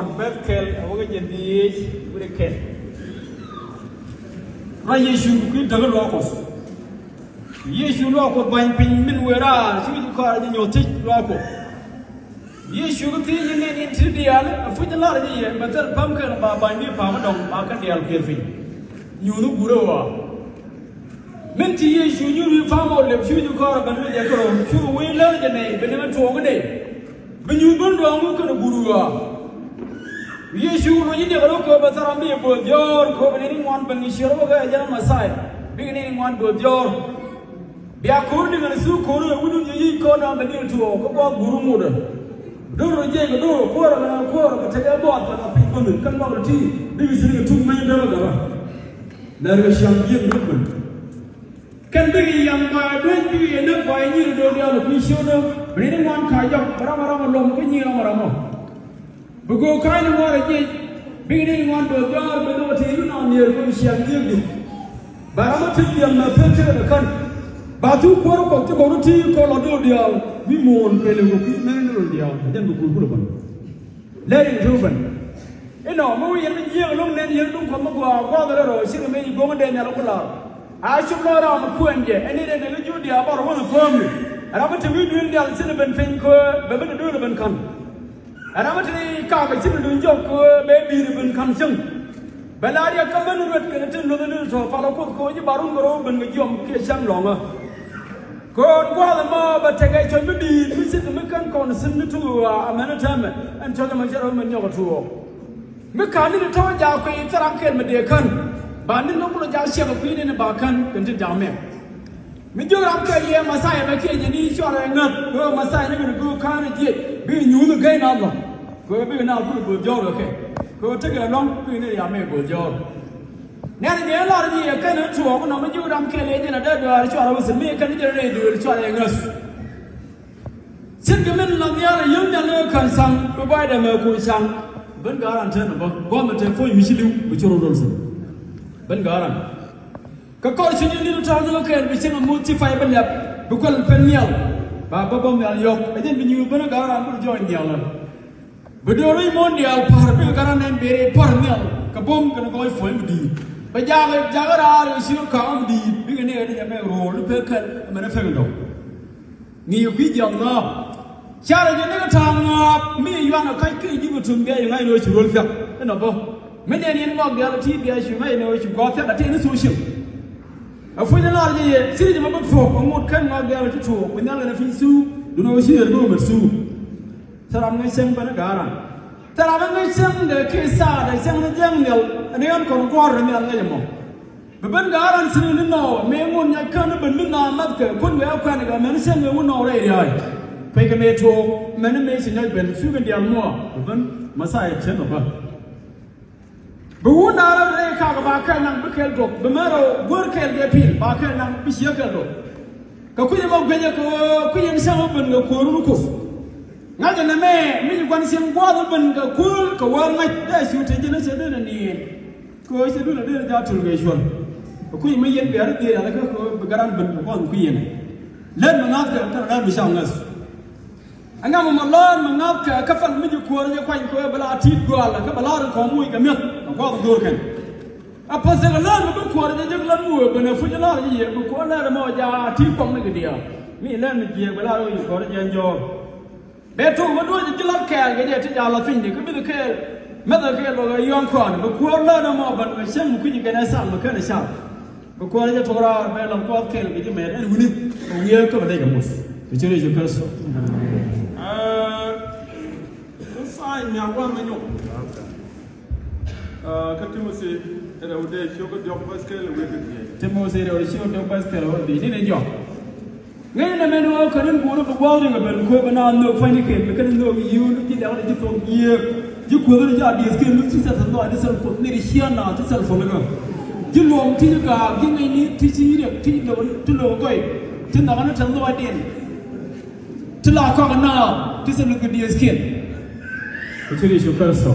Bethkel, Awaken the with a cat. Rayeshu, good double rockers. Yes, you rock of buying pin, where are you call in your teeth rocker. Yes, you think you need into the other, a foot a lot of the year, but tell pumpkin about buying me power on market the Alphavin. You look good. Minty, yes, you knew you found all the few car, but with your girl, you will learn the name, but never talk a day. When you burn down, look at a guru. Yes, you never look over Sarambi, but your covenant one, but you should have a Messiah. Beginning one, but your. They are calling a Su Korea, wouldn't you call on the new to about Guru Muda? Don't reject a door, quarter and a quarter, but take a bot and a people come out of tea. This is a 2 million. There is young movement. Can be young by 20 enough by you to do the other fish, bringing one kayak, Ramara long, Ramara. We go kind of water again, beginning one to a jar, but not even on your Russian building. But I'm not taking a picture of the country. Batu quarter of the quality called Odia, we mourn Pelewopi, Mendodia, then we could let it open. You know, Moy and the year alone, then you don't come over, father or she may go in the I should not on the point yet, and then the Judia about one family. And I went to read the cinnamon finger, but when the Durban come. And I went to the car, I said, doing joke, baby, ribbon consumption. Belaria come in with the little follow Coco, Barum, and with your Kishan longer. God, Guadama, but take a chance to visit the Mekan consent to a manatame and tell them a gentleman your tour. Mekan in the town, Jackie, Tarankan, Mediakan, Bandin no Jasia of Queen in the Bakan, and to Jamie. Mijuramka, yeah, Messiah, Makin, and each other and not, go Messiah, never go kind of yet, being you again of them. Go be now good job, okay. Go take a long queen in the good job. Now, the lot of the kind of talk, no, you don't kill it in a dead I was a mere candidate to try us. Send the middle of the other young and concern, provide a milk son, Bengaran Tenable, government for Michilu, which are Wilson. Bengaran. Kakoshin, you little town, okay, we sing a multi-fiber lap, because Peniel, Baba Mel York, I didn't you Bengaran to join the other. But you're a mondial, Paragaran and Berry Parnell, Kabum can go for him. But Jagara is your comedy, beginning at the roll, Perker, and a fellow. Near video now. Charlie, you never tongue up, me, you are a kite, you to me, and I know you roll up. And above, many in one reality, as you may know, you got that in the social. A foot and all year, see them about folk, and what can not get to talk, with none of his sue, do not see a room or sue. So I'm going to send Banagara. Taravan send the case out, I send the jungle, and they aren't going to quarter me anymore. But when Garan said, no, Maymon, I can't be Matka, couldn't have Canada, and send the one already. Take a metro, many mason has been sugar the more, even Messiah Chenova. But one hour they talk about Kanan Bukel, the Mero, work and the appeal, Bakan, Bishakado. Kakuyama Benako, Queen Salomon, the Kurukus. Not in the man, me one sim Guadaban, the cool, Kawan like that, you take us a little near. Go to do a little gratulation. A queen may yet be out there, like a Garan, one queen. Let me not get around the songs. And now I'm alone, Manaka, Kafan, Midu Quarter, quite Kuabala, Tigua, like a lot of Comuic, a milk, and Guad Dorkan. A person alone, but quarter, they don't move, and a foot a lot of year, but quarter more, tea from the dear. Me learn the year, but I don't use quarter and your. Better what was the love care, get it all of India, could be the care, mother care or a young corn, but quarter no more, but with some queen can have some, kind of shop. But quarter to our bell of God care with the man, and we need a year to make a move. Which is your person. Sign me one minute. Timothy, and I would show the job basket with it. Timothy, or show the basket or the dinner job. When a man who couldn't go to Walling and Copenhagen, no funny came, because no you did out a different year. You couldn't have the skin, which is a lot, this is for nearly here now to sell for the you long till you got, give me teaching you to know away, to know tell no idea. To lock on now, to look at the skin. Which is your person.